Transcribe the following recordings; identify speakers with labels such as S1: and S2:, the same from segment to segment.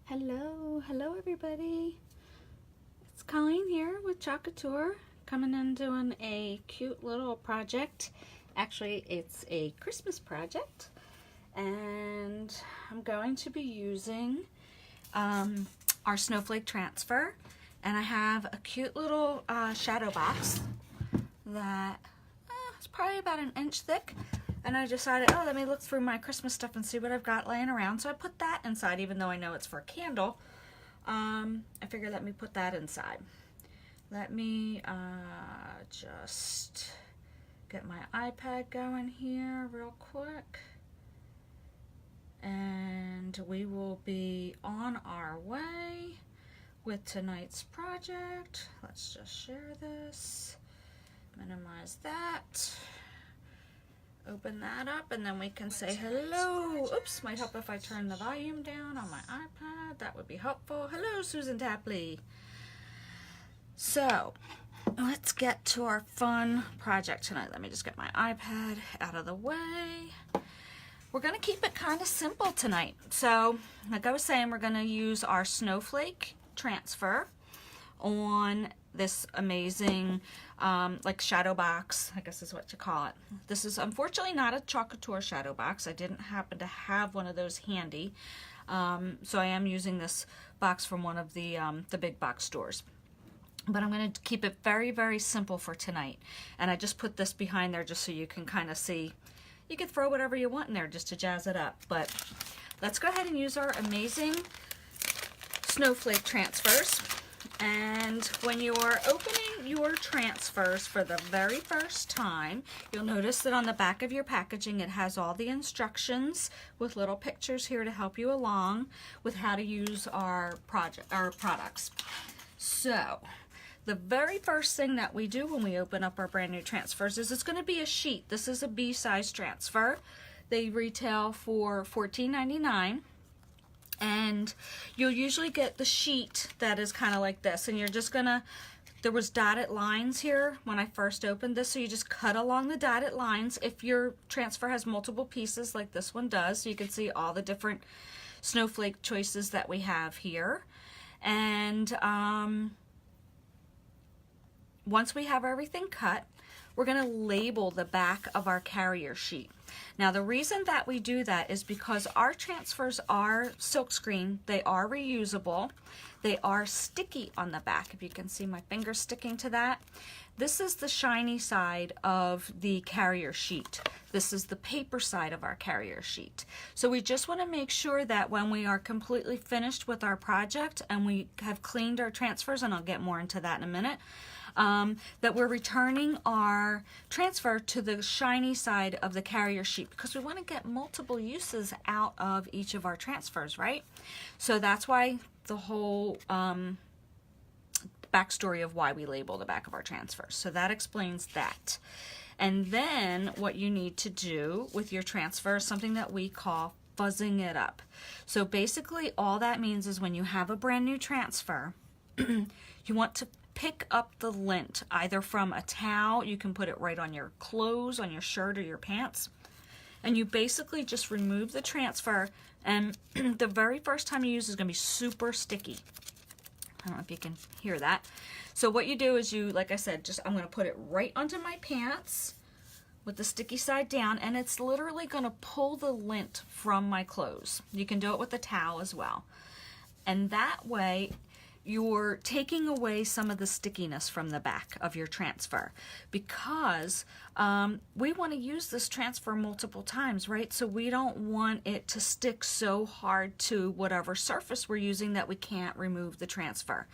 S1: Hello everybody. It's Colleen here with Chalk Couture, coming in doing a cute little project. Actually, it's a Christmas project, and I'm going to be using our snowflake transfer, and I have a cute little shadow box that is probably about an inch thick. And I decided, oh, let me look through my Christmas stuff and see what I've got laying around. So I put that inside, even though I know it's for a candle. I figured let me put that inside. Let me just get my iPad going here real quick. And we will be on our way with tonight's project. Let's just share this. Minimize that. Open that up, and then we can say hello. Oops, might help if I turn the volume down on my iPad. That would be helpful. Hello, Susan Tapley. So, let's get to our fun project tonight. Let me just get my iPad out of the way. We're going to keep it kind of simple tonight. So, like I was saying, we're going to use our snowflake transfer on this amazing like shadow box, I guess is what you call it. This is unfortunately not a Chalk Couture shadow box. I didn't happen to have one of those handy, so I am using this box from one of the big box stores. But I'm going to keep it very, very simple for tonight. And I just put this behind there just so you can kind of see. You can throw whatever you want in there just to jazz it up. But let's go ahead and use our amazing snowflake transfers. And when you are opening your transfers for the very first time, you'll notice that on the back of your packaging it has all the instructions with little pictures here to help you along with how to use our products. So the very first thing that we do when we open up our brand new transfers is it's going to be a sheet. This is a B-size transfer. They retail for $14.99. And you'll usually get the sheet that is kind of like this, and you're just gonna, there was dotted lines here when I first opened this, so you just cut along the dotted lines. If your transfer has multiple pieces like this one does, so you can see all the different snowflake choices that we have here. And once we have everything cut, we're going to label the back of our carrier sheet. Now the reason that we do that is because our transfers are silkscreen, they are reusable, they are sticky on the back. If you can see my finger sticking to that. This is the shiny side of the carrier sheet. This is the paper side of our carrier sheet. So we just want to make sure that when we are completely finished with our project and we have cleaned our transfers, and I'll get more into that in a minute, that we're returning our transfer to the shiny side of the carrier sheet, because we want to get multiple uses out of each of our transfers, right? So that's why the whole backstory of why we label the back of our transfers. So that explains that. And then what you need to do with your transfer is something that we call fuzzing it up. So basically all that means is when you have a brand new transfer, you want to pick up the lint either from a towel. You can put it right on your clothes, on your shirt or your pants, and you basically just remove the transfer, and the very first time you use is going to be super sticky. I don't know if you can hear that. So what you do is you, like I said, just I'm going to put it right onto my pants with the sticky side down, and it's literally going to pull the lint from my clothes. You can do it with the towel as well, and that way you're taking away some of the stickiness from the back of your transfer, because we want to use this transfer multiple times, right? So we don't want it to stick so hard to whatever surface we're using that we can't remove the transfer,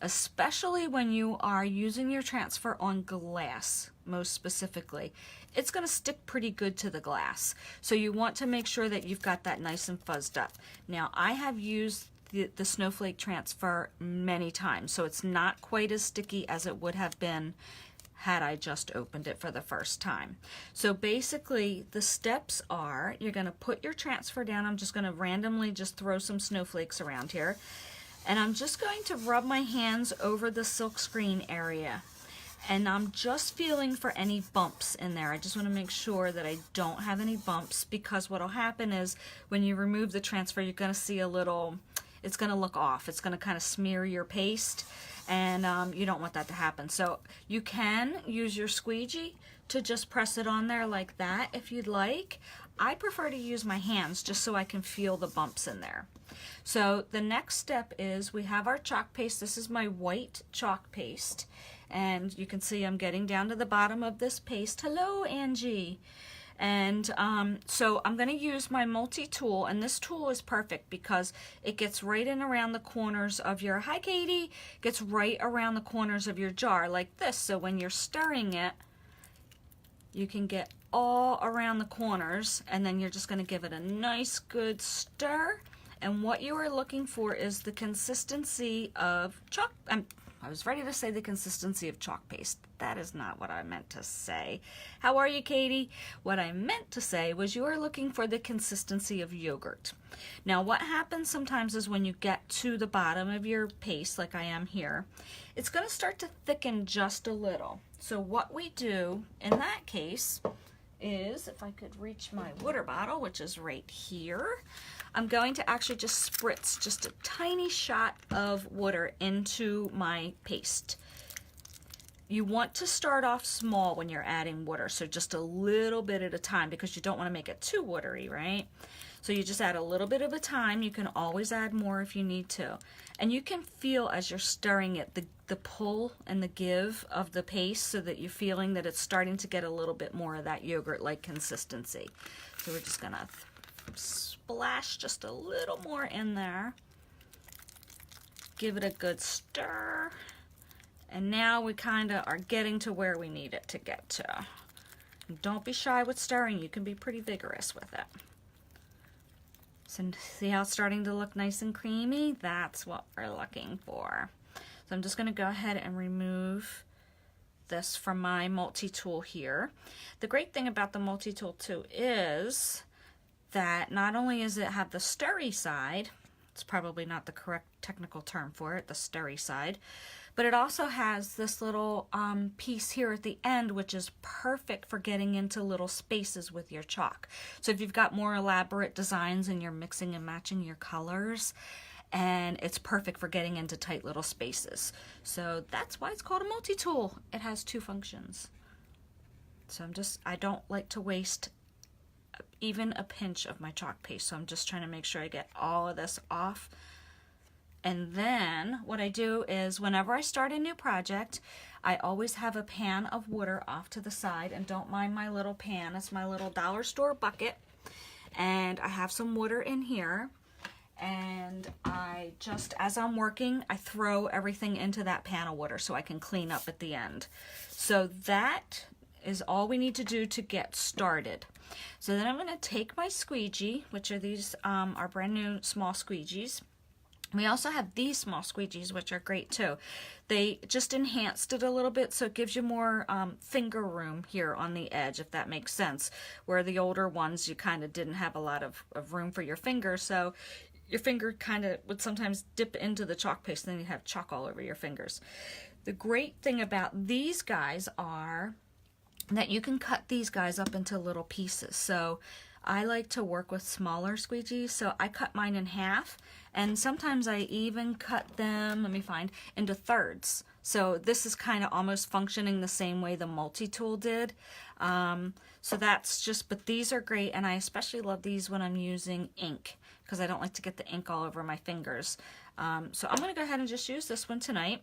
S1: especially when you are using your transfer on glass. Most specifically, it's going to stick pretty good to the glass, so you want to make sure that you've got that nice and fuzzed up. Now I have used the snowflake transfer many times, so it's not quite as sticky as it would have been had I just opened it for the first time. So basically the steps are, you're going to put your transfer down. I'm just going to randomly just throw some snowflakes around here, and I'm just going to rub my hands over the silkscreen area, and I'm just feeling for any bumps in there. I just want to make sure that I don't have any bumps, because what will happen is when you remove the transfer, you're going to see a little, it's going to look off. It's going to kind of smear your paste, and you don't want that to happen. So you can use your squeegee to just press it on there like that if you'd like. I prefer to use my hands just so I can feel the bumps in there. So the next step is we have our chalk paste. This is my white chalk paste, and you can see I'm getting down to the bottom of this paste. Hello, Angie. And so I'm going to use my multi-tool, and this tool is perfect because it gets right in around the corners of your, hi Katie, gets right around the corners of your jar like this. So when you're stirring it, you can get all around the corners, and then you're just going to give it a nice good stir. And what you are looking for is the consistency of chalk. I was ready to say the consistency of chalk paste. That is not what I meant to say. How are you, Katie? What I meant to say was you are looking for the consistency of yogurt. Now, what happens sometimes is when you get to the bottom of your paste, like I am here, it's going to start to thicken just a little. So what we do in that case is, if I could reach my water bottle, which is right here, I'm going to actually just spritz just a tiny shot of water into my paste. You want to start off small when you're adding water, so just a little bit at a time, because you don't want to make it too watery, right? So you just add a little bit at a time. You can always add more if you need to. And you can feel as you're stirring it, the pull and the give of the paste, so that you're feeling that it's starting to get a little bit more of that yogurt-like consistency. So we're just gonna splash just a little more in there. Give it a good stir. And now we kind of are getting to where we need it to get to. And don't be shy with stirring. You can be pretty vigorous with it. So see how it's starting to look nice and creamy? That's what we're looking for. So I'm just going to go ahead and remove this from my multi-tool here. The great thing about the multi-tool too is that not only does it have the stirry side, it's probably not the correct technical term for it, the stirry side, but it also has this little piece here at the end, which is perfect for getting into little spaces with your chalk. So if you've got more elaborate designs and you're mixing and matching your colors, and it's perfect for getting into tight little spaces. So that's why it's called a multi-tool. It has two functions. So I don't like to waste even a pinch of my chalk paste, so I'm just trying to make sure I get all of this off. And then what I do is whenever I start a new project, I always have a pan of water off to the side, and don't mind my little pan, it's my little dollar store bucket, and I have some water in here, and I just, as I'm working, I throw everything into that pan of water so I can clean up at the end. So that is all we need to do to get started. So then I'm going to take my squeegee, which are these are brand new small squeegees. We also have these small squeegees, which are great too. They just enhanced it a little bit, so it gives you more finger room here on the edge, if that makes sense. Where the older ones, you kind of didn't have a lot of room for your finger, so your finger kind of would sometimes dip into the chalk paste, and then you have chalk all over your fingers. The great thing about these guys are that you can cut these guys up into little pieces. So I like to work with smaller squeegees, so I cut mine in half, and sometimes I even cut them, let me find, into thirds. So this is kind of almost functioning the same way the multi-tool did. So that's just, but these are great, and I especially love these when I'm using ink, because I don't like to get the ink all over my fingers. So I'm going to go ahead and just use this one tonight.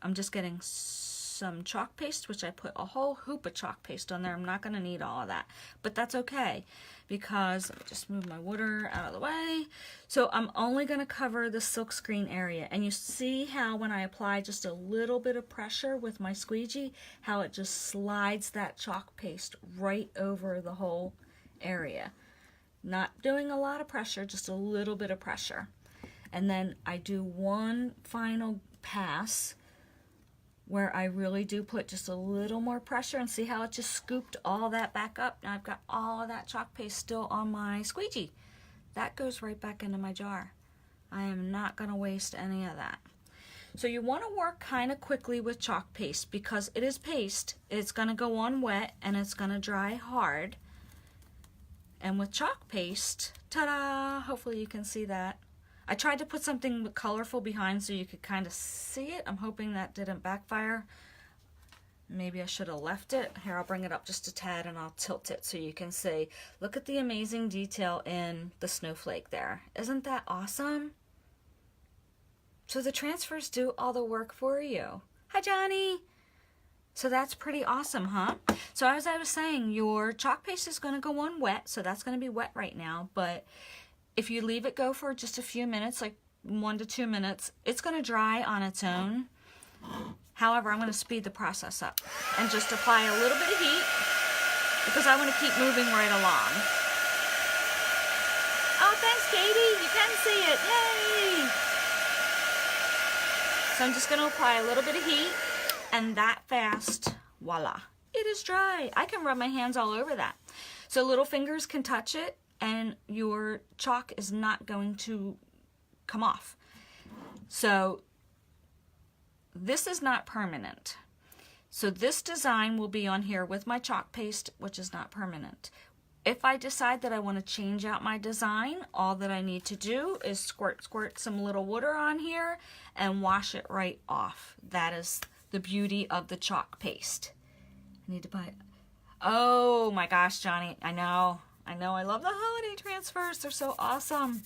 S1: I'm just getting some chalk paste, which I put a whole hoop of chalk paste on there. I'm not going to need all of that, but that's okay, because let me just move my water out of the way. So I'm only going to cover the silk screen area, and you see how when I apply just a little bit of pressure with my squeegee, how it just slides that chalk paste right over the whole area. Not doing a lot of pressure, just a little bit of pressure. And then I do one final pass where I really do put just a little more pressure, and see how it just scooped all that back up. Now I've got all of that chalk paste still on my squeegee. That goes right back into my jar. I am not going to waste any of that. So you want to work kind of quickly with chalk paste, because it is paste. It's going to go on wet, and it's going to dry hard. And with chalk paste, ta-da, hopefully you can see that. I tried to put something colorful behind so you could kind of see it. I'm hoping that didn't backfire. Maybe I should have left it. Here, I'll bring it up just a tad and I'll tilt it so you can see. Look at the amazing detail in the snowflake there. Isn't that awesome? So the transfers do all the work for you. Hi, Johnny. So that's pretty awesome, huh? So as I was saying, your chalk paste is going to go on wet, so that's going to be wet right now. But if you leave it go for just a few minutes, like 1 to 2 minutes, it's going to dry on its own. However, I'm going to speed the process up and just apply a little bit of heat because I want to keep moving right along. Oh, thanks, Katie. You can see it. Yay! So I'm just going to apply a little bit of heat, and that fast, voila, it is dry. I can rub my hands all over that. So little fingers can touch it, and your chalk is not going to come off. So this is not permanent. So this design will be on here with my chalk paste, which is not permanent. If I decide that I want to change out my design, all that I need to do is squirt some little water on here and wash it right off. That is the beauty of the chalk paste. I need to buy it. Oh my gosh, Johnny, I know. I love the holiday transfers. They're so awesome.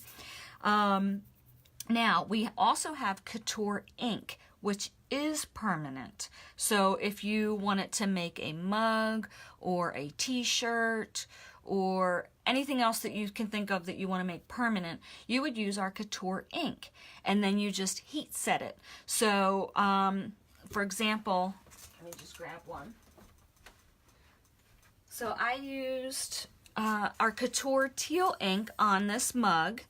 S1: Now, we also have Couture ink, which is permanent. So if you wanted to make a mug or a t-shirt or anything else that you can think of that you want to make permanent, you would use our Couture ink, and then you just heat set it. So, for example, let me just grab one. So I used our Couture teal ink on this mug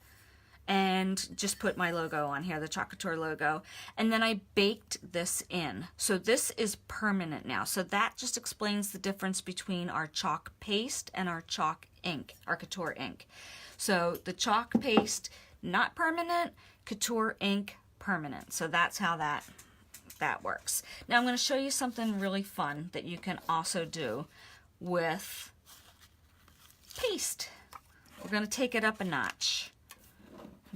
S1: and just put my logo on here, the Chalk Couture logo, and then I baked this in. So this is permanent now. So that just explains the difference between our chalk paste and our chalk ink, our Couture ink. So the chalk paste, not permanent, Couture ink, permanent. So that's how that works. Now I'm going to show you something really fun that you can also do with paste. We're going to take it up a notch.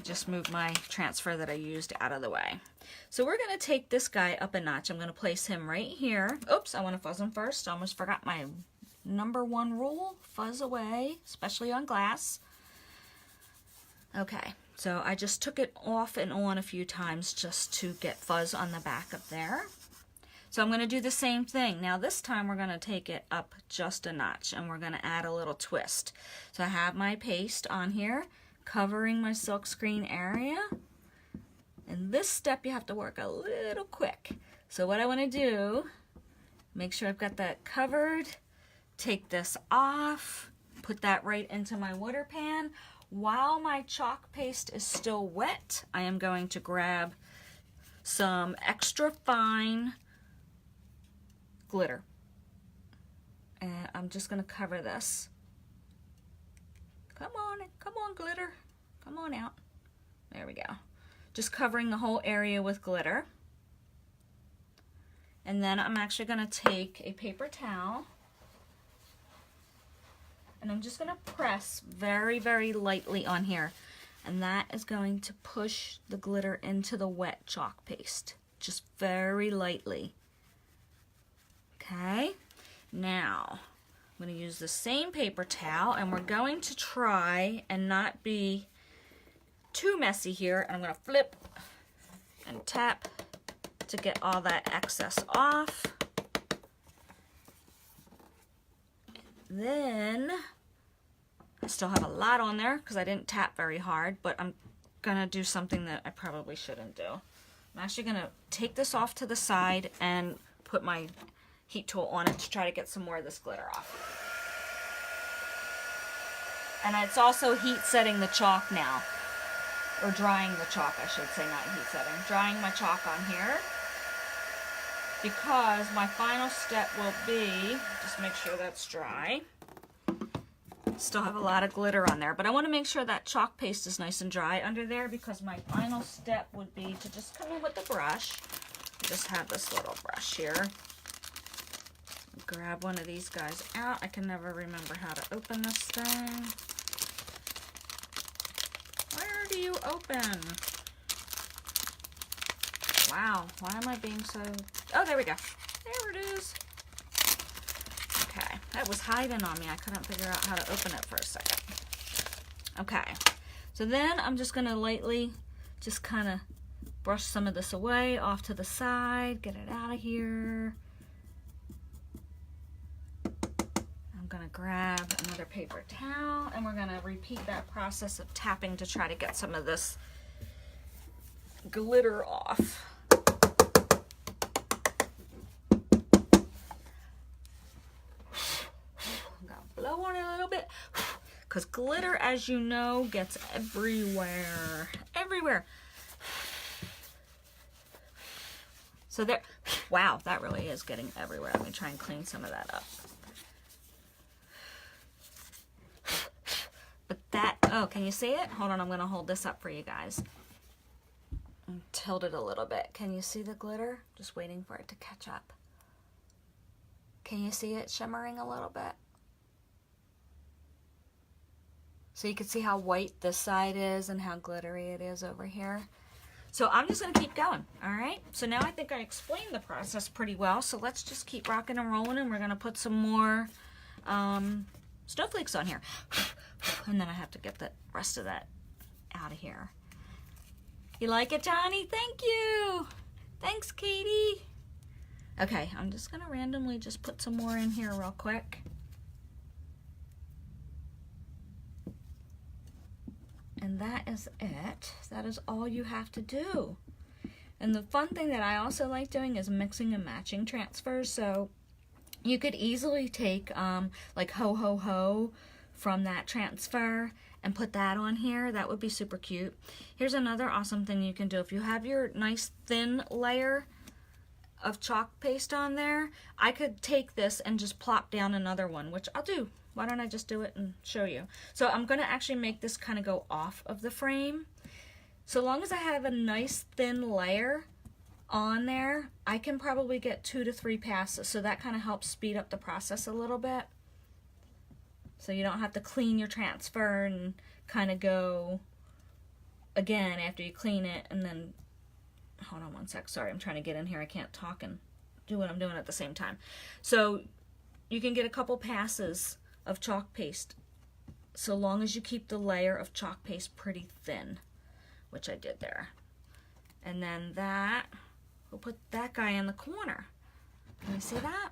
S1: Just move my transfer that I used out of the way. So we're going to take this guy up a notch. I'm going to place him right here. Oops, I want to fuzz him first. I almost forgot my #1 rule. Fuzz away, especially on glass. Okay, so I just took it off and on a few times just to get fuzz on the back of there. So I'm going to do the same thing. Now this time we're going to take it up just a notch and we're going to add a little twist. So I have my paste on here, covering my silk screen area. And this step you have to work a little quick. So what I want to do, make sure I've got that covered, take this off, put that right into my water pan. While my chalk paste is still wet, I am going to grab some extra fine glitter. And I'm just going to cover this. Come on, glitter. Come on out. There we go. Just covering the whole area with glitter. And then I'm actually going to take a paper towel and I'm just going to press very, very lightly on here. And that is going to push the glitter into the wet chalk paste. Just very lightly. Okay. Now, I'm going to use the same paper towel and we're going to try and not be too messy here. And I'm going to flip and tap to get all that excess off. Then I still have a lot on there because I didn't tap very hard, but I'm going to do something that I probably shouldn't do. I'm actually going to take this off to the side and put my heat tool on it to try to get some more of this glitter off. And it's also heat setting the chalk now, or drying the chalk, I should say, not heat setting. Drying my chalk on here because my final step will be, just make sure that's dry. Still have a lot of glitter on there, but I want to make sure that chalk paste is nice and dry under there because my final step would be to just come in with the brush. I just have this little brush here. Grab one of these guys out. I can never remember how to open this thing. Where do do you open? Wow, why am I being so... Oh, there we go. There it is. Okay, that was hiding on me. I couldn't figure out how to open it for a second. Okay, so then I'm just gonna lightly just kind of brush some of this away off to the side, get it out of here. I'm gonna grab another paper towel and we're gonna repeat that process of tapping to try to get some of this glitter off. I'm gonna blow on it a little bit because glitter, as you know, gets everywhere. Everywhere. So there, wow, that really is getting everywhere. Let me try and clean some of that up. But that, oh, can you see it? Hold on, I'm gonna hold this up for you guys. And tilt it a little bit. Can you see the glitter? Just waiting for it to catch up. Can you see it shimmering a little bit? So you can see how white this side is and how glittery it is over here. So I'm just going to keep going, all right? So now I think I explained the process pretty well, so let's just keep rocking and rolling, and we're going to put some more snowflakes on here. And then I have to get the rest of that out of here. You like it, Johnny? Thank you. Thanks, Katie. Okay, I'm just going to randomly just put some more in here real quick. And that is it. That is all you have to do. And the fun thing that I also like doing is mixing and matching transfers. So you could easily take like Ho Ho Ho from that transfer and put that on here. That would be super cute. Here's another awesome thing you can do. If you have your nice thin layer of chalk paste on there, I could take this and just plop down another one, which I'll do. Why don't I just do it and show you? So I'm going to actually make this kind of go off of the frame. So long as I have a nice thin layer on there, I can probably get 2 to 3 passes. So that kind of helps speed up the process a little bit. So you don't have to clean your transfer and kind of go again after you clean it. And then, hold on one sec. Sorry, I'm trying to get in here. I can't talk and do what I'm doing at the same time. So you can get a couple passes of chalk paste, so long as you keep the layer of chalk paste pretty thin, which I did there. And then that, we'll put that guy in the corner. Can you see that?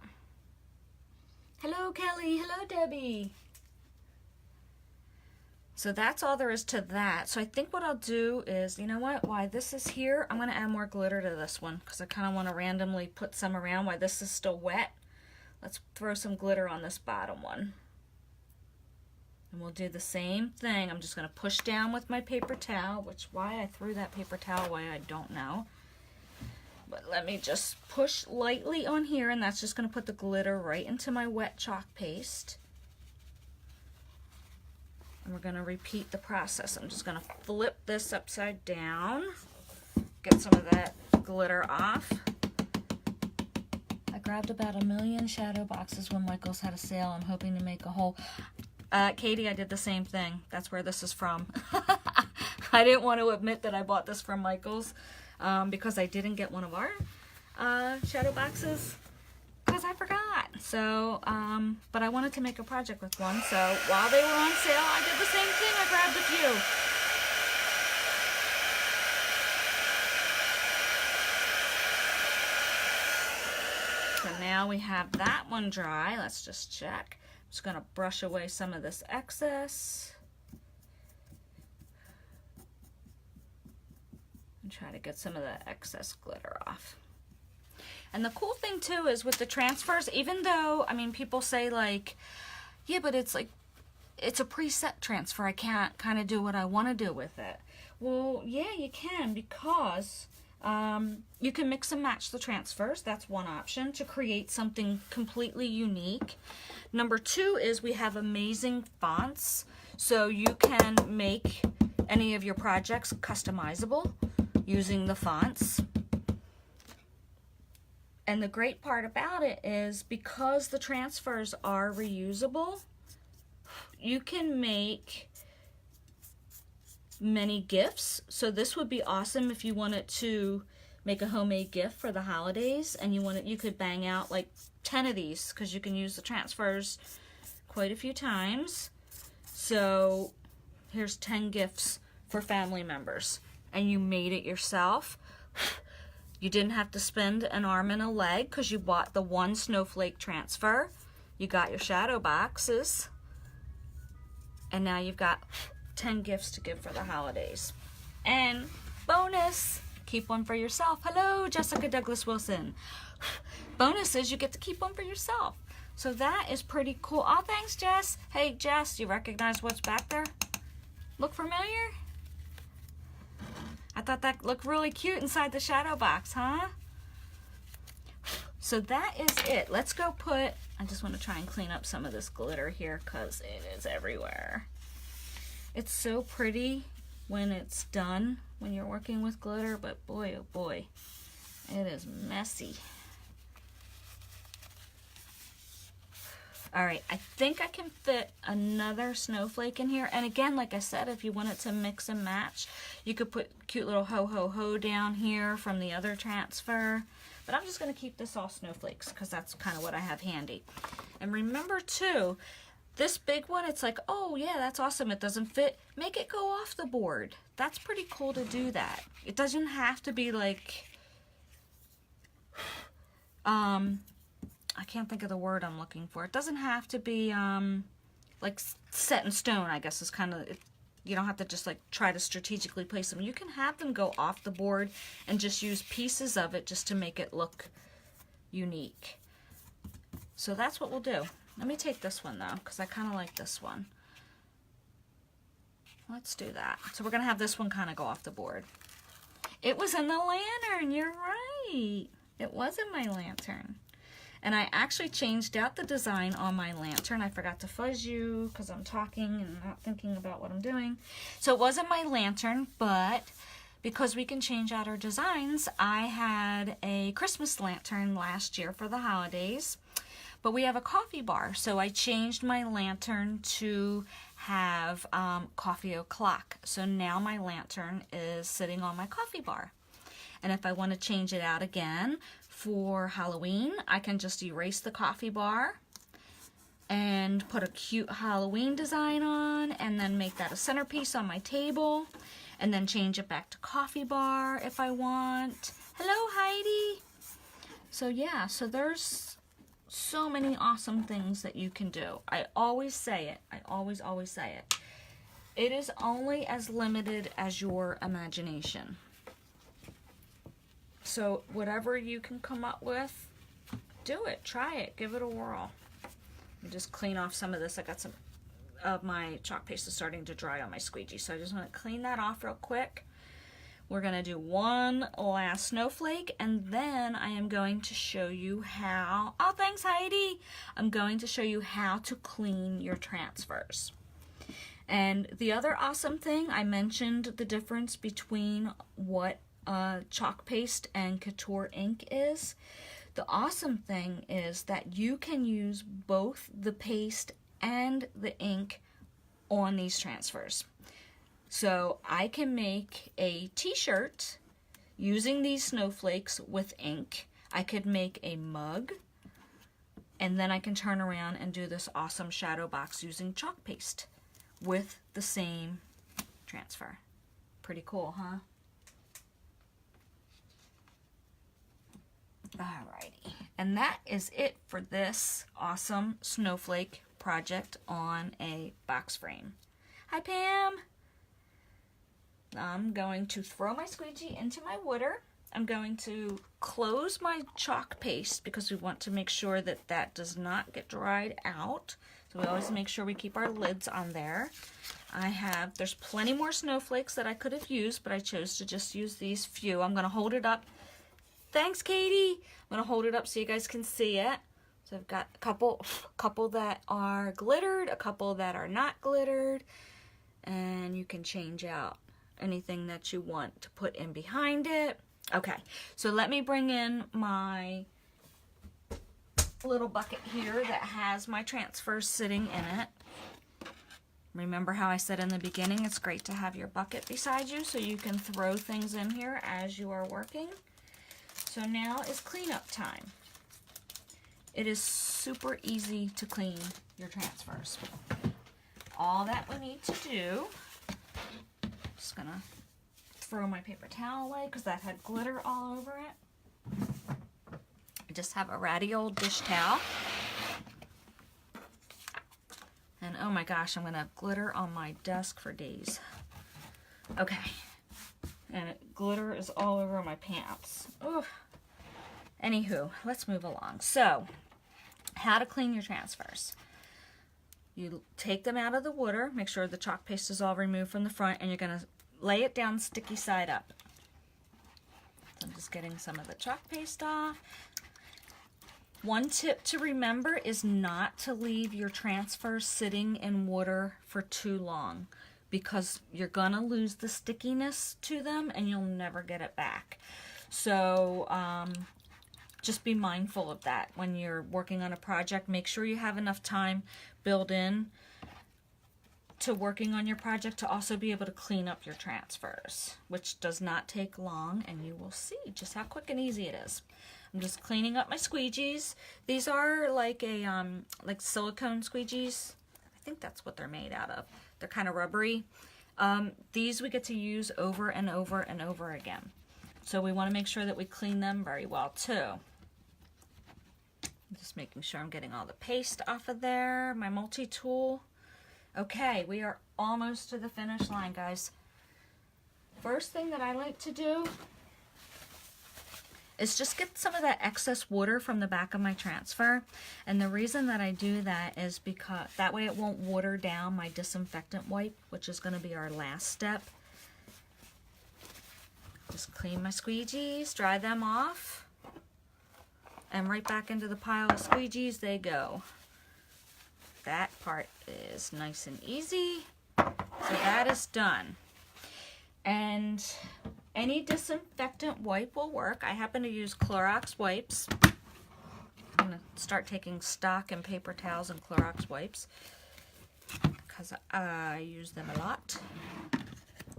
S1: Hello, Kelly. Hello, Debbie. So that's all there is to that. So I think what I'll do is, you know what, while this is here, I'm going to add more glitter to this one because I kind of want to randomly put some around while this is still wet. Let's throw some glitter on this bottom one. And we'll do the same thing. I'm just going to push down with my paper towel, which why I threw that paper towel away, I don't know. But let me just push lightly on here, and that's just going to put the glitter right into my wet chalk paste. And we're going to repeat the process. I'm just going to flip this upside down, get some of that glitter off. I grabbed about 1 million shadow boxes when Michael's had a sale. I'm hoping to make a whole... Katie, I did the same thing. That's where this is from. I didn't want to admit that I bought this from Michael's because I didn't get one of our shadow boxes because I forgot. So, but I wanted to make a project with one. So while they were on sale, I did the same thing. I grabbed a few. So now we have that one dry. Let's just check. I'm just going to brush away some of this excess and try to get some of the excess glitter off. And the cool thing too is with the transfers, even though, I mean, people say like, yeah, but it's like, it's a preset transfer. I can't kind of do what I want to do with it. Well, yeah, you can, because you can mix and match the transfers. That's one option to create something completely unique. Number 2 is we have amazing fonts. So you can make any of your projects customizable using the fonts. And the great part about it is because the transfers are reusable, you can make many gifts. So this would be awesome if you wanted to make a homemade gift for the holidays, and you could bang out like 10 of these, because you can use the transfers quite a few times. So here's 10 gifts for family members, and you made it yourself. You didn't have to spend an arm and a leg because you bought the one snowflake transfer. You got your shadow boxes, and now you've got 10 gifts to give for the holidays. And bonus, keep one for yourself. Hello, Jessica Douglas Wilson. Bonus is you get to keep one for yourself. So that is pretty cool. Oh, thanks, Jess. Hey, Jess, you recognize what's back there? Look familiar? I thought that looked really cute inside the shadow box, huh? So that is it. Let's go put, I just want to try and clean up some of this glitter here because it is everywhere. It's so pretty when it's done, when you're working with glitter, but boy, oh boy, it is messy. All right, I think I can fit another snowflake in here. And again, like I said, if you wanted to mix and match, you could put cute little ho ho ho down here from the other transfer. But I'm just gonna keep this all snowflakes because that's kind of what I have handy. And remember too, this big one, it's like, oh yeah, that's awesome, it doesn't fit. Make it go off the board. That's pretty cool to do that. It doesn't have to be like, I can't think of the word I'm looking for. It doesn't have to be like set in stone, I guess is kind of, you don't have to just like try to strategically place them. You can have them go off the board and just use pieces of it just to make it look unique. So that's what we'll do. Let me take this one though, because I kind of like this one. Let's do that. So we're going to have this one kind of go off the board. It was in the lantern, you're right. It was in my lantern. And I actually changed out the design on my lantern. I forgot to fuzz you because I'm talking and not thinking about what I'm doing. So it wasn't my lantern, but because we can change out our designs, I had a Christmas lantern last year for the holidays. But we have a coffee bar, so I changed my lantern to have coffee o'clock. So now my lantern is sitting on my coffee bar. And if I want to change it out again for Halloween, I can just erase the coffee bar and put a cute Halloween design on, and then make that a centerpiece on my table, and then change it back to coffee bar if I want. Hello, Heidi. So yeah, so there's so many awesome things that you can do. I always say it. I always say it. It is only as limited as your imagination. So whatever you can come up with, do it. Try it. Give it a whirl. Let me just clean off some of this. I got some of my chalk paste is starting to dry on my squeegee, so I just want to clean that off real quick. We're going to do one last snowflake, and then I am going to show you how, oh thanks Heidi, I'm going to show you how to clean your transfers. And the other awesome thing, I mentioned the difference between what chalk paste and couture ink is. The awesome thing is that you can use both the paste and the ink on these transfers. So I can make a t-shirt using these snowflakes with ink. I could make a mug, and then I can turn around and do this awesome shadow box using chalk paste with the same transfer. Pretty cool, huh? Alrighty, and that is it for this awesome snowflake project on a box frame. Hi Pam! I'm going to throw my squeegee into my wooder. I'm going to close my chalk paste because we want to make sure that that does not get dried out. So we always make sure we keep our lids on there. There's plenty more snowflakes that I could have used, but I chose to just use these few. I'm going to hold it up. Thanks, Katie. I'm going to hold it up so you guys can see it. So I've got a couple that are glittered, a couple that are not glittered, and you can change out anything that you want to put in behind it. Okay, so let me bring in my little bucket here that has my transfers sitting in it. Remember how I said in the beginning, it's great to have your bucket beside you so you can throw things in here as you are working. So now is cleanup time. It is super easy to clean your transfers. All that we need to do, just gonna throw my paper towel away because that had glitter all over it. I just have a ratty old dish towel. And oh my gosh, I'm gonna have glitter on my desk for days. Okay. And glitter is all over my pants. Oof. Anywho, let's move along. So, how to clean your transfers. You take them out of the water, make sure the chalk paste is all removed from the front, and you're gonna lay it down sticky side up. So I'm just getting some of the chalk paste off. One tip to remember is not to leave your transfers sitting in water for too long because you're gonna lose the stickiness to them and you'll never get it back. So just be mindful of that when you're working on a project. Make sure you have enough time built in to working on your project to also be able to clean up your transfers, which does not take long, and you will see just how quick and easy it is. I'm just cleaning up my squeegees. These are like a like silicone squeegees. I think that's what they're made out of. They're kind of rubbery. These we get to use over and over and over again. So we want to make sure that we clean them very well too. I'm just making sure I'm getting all the paste off of there, my multi-tool. Okay, we are almost to the finish line, guys. First thing that I like to do is just get some of that excess water from the back of my transfer. And the reason that I do that is because that way it won't water down my disinfectant wipe, which is going to be our last step. Just clean my squeegees, dry them off, and right back into the pile of squeegees they go. That part is nice and easy. So that is done. And any disinfectant wipe will work. I happen to use Clorox wipes. I'm going to start taking stock in paper towels and Clorox wipes because I use them a lot.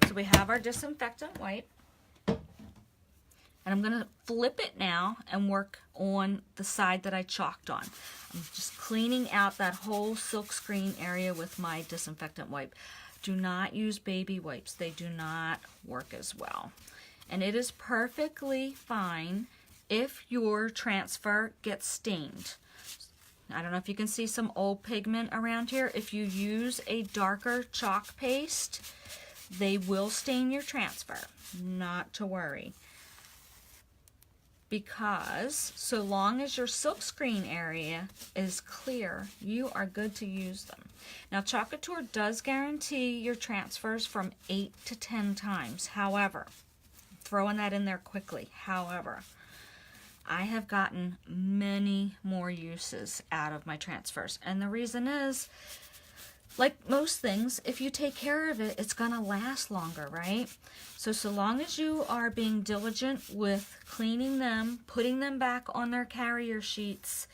S1: So we have our disinfectant wipe. And I'm going to flip it now and work on the side that I chalked on. I'm just cleaning out that whole silk screen area with my disinfectant wipe. Do not use baby wipes. They do not work as well. And it is perfectly fine if your transfer gets stained. I don't know if you can see some old pigment around here. If you use a darker chalk paste, they will stain your transfer. Not to worry. Because so long as your silkscreen area is clear, you are good to use them. Now, Chalk Couture does guarantee your transfers from 8 to 10 times. However, throwing that in there quickly. However, I have gotten many more uses out of my transfers. And the reason is, like most things, if you take care of it, it's going to last longer, right? So long as you are being diligent with cleaning them, putting them back on their carrier sheets,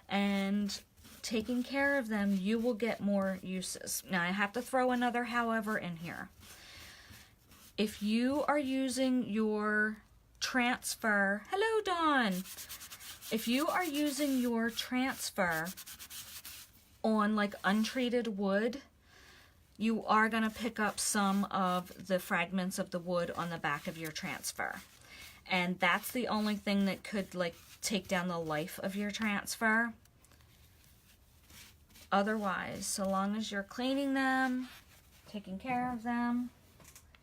S1: and taking care of them, you will get more uses. Now, I have to throw another however in here. If you are using your transfer, hello, Dawn. If you are using your transfer on like untreated wood, you are going to pick up some of the fragments of the wood on the back of your transfer. And that's the only thing that could like take down the life of your transfer. Otherwise, so long as you're cleaning them, taking care of them,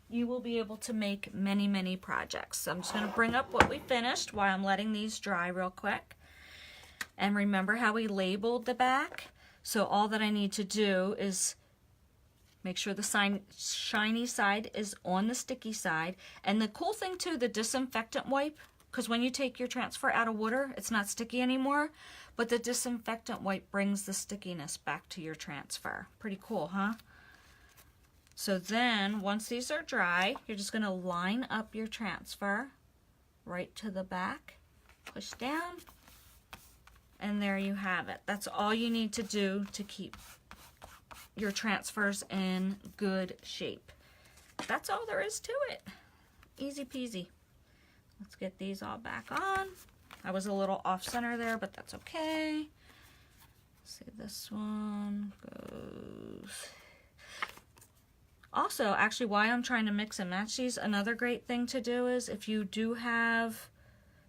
S1: you will be able to make many, many projects. So I'm just going to bring up what we finished while I'm letting these dry real quick. And remember how we labeled the back? So all that I need to do is make sure the shiny side is on the sticky side. And the cool thing too, the disinfectant wipe, because when you take your transfer out of water, it's not sticky anymore, but the disinfectant wipe brings the stickiness back to your transfer. Pretty cool, huh? So then, once these are dry, you're just going to line up your transfer right to the back, push down, and there you have it. That's all you need to do to keep your transfers in good shape. That's all there is to it. Easy peasy. Let's get these all back on. I was a little off center there, but that's okay. See, this one goes. Also, actually, while I'm trying to mix and match these, another great thing to do is if you do have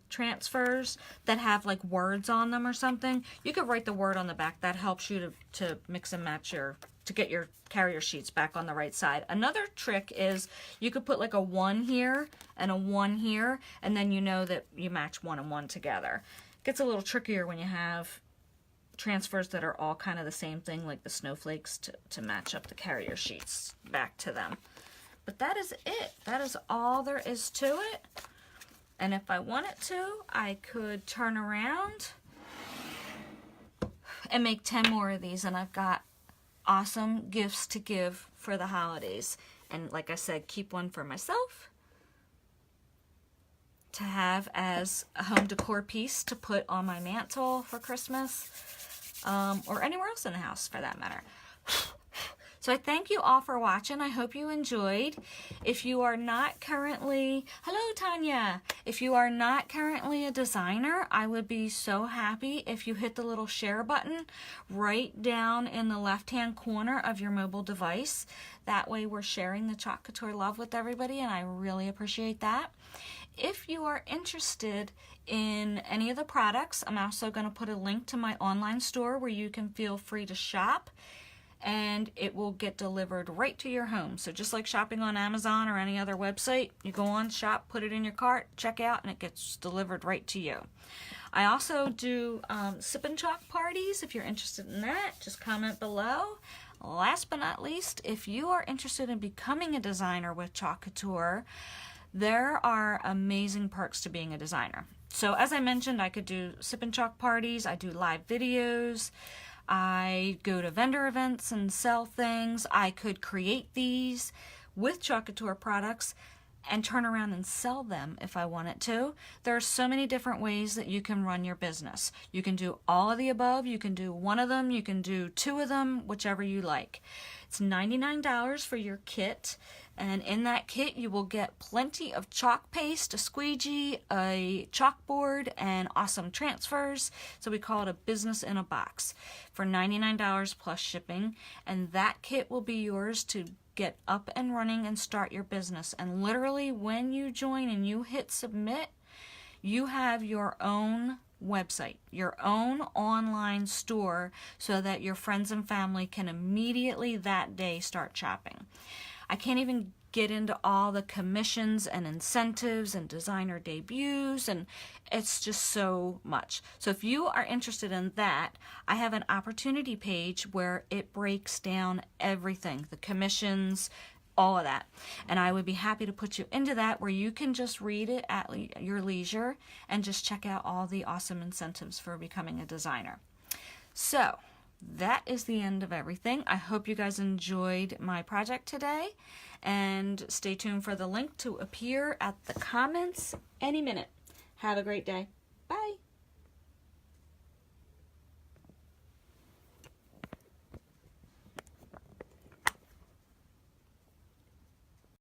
S1: transfers that have like words on them or something, you could write the word on the back. That helps you to mix and match to get your carrier sheets back on the right side. Another trick is you could put like a 1 here and a 1 here, and then you know that you match 1 and 1 together. It gets a little trickier when you have transfers that are all kind of the same thing, like the snowflakes, to match up the carrier sheets back to them. But that is it. That is all there is to it. And if I wanted to, I could turn around and make 10 more of these, and I've got awesome gifts to give for the holidays. And like I said, keep one for myself to have as a home decor piece to put on my mantle for Christmas, or anywhere else in the house for that matter. So I thank you all for watching. I hope you enjoyed. If you are not currently, hello Tanya, if you are not currently a designer, I would be so happy if you hit the little share button right down in the left-hand corner of your mobile device. That way we're sharing the Chalk Couture love with everybody, and I really appreciate that. If you are interested in any of the products, I'm also going to put a link to my online store where you can feel free to shop, and it will get delivered right to your home. So just like shopping on Amazon or any other website, you go on, shop, put it in your cart, check out, and it gets delivered right to you. I also do sip and chalk parties. If you're interested in that, just comment below. Last but not least, if you are interested in becoming a designer with Chalk Couture, there are amazing perks to being a designer. So as I mentioned, I could do sip and chalk parties, I do live videos, I go to vendor events and sell things. I could create these with Chalk Couture products and turn around and sell them if I wanted to. There are so many different ways that you can run your business. You can do all of the above, you can do one of them, you can do 2 of them, whichever you like. It's $99 for your kit, and in that kit you will get plenty of chalk paste, a squeegee, a chalkboard, and awesome transfers. So we call it a business in a box for $99 plus shipping, and that kit will be yours to get up and running and start your business. And literally when you join and you hit submit, you have your own website, your own online store, so that your friends and family can immediately that day start shopping. I can't even get into all the commissions and incentives and designer debuts, and it's just so much. So if you are interested in that, I have an opportunity page where it breaks down everything, the commissions, all of that. And I would be happy to put you into that, where you can just read it at your leisure and just check out all the awesome incentives for becoming a designer. So that is the end of everything. I hope you guys enjoyed my project today, and stay tuned for the link to appear at the comments any minute. Have a great day.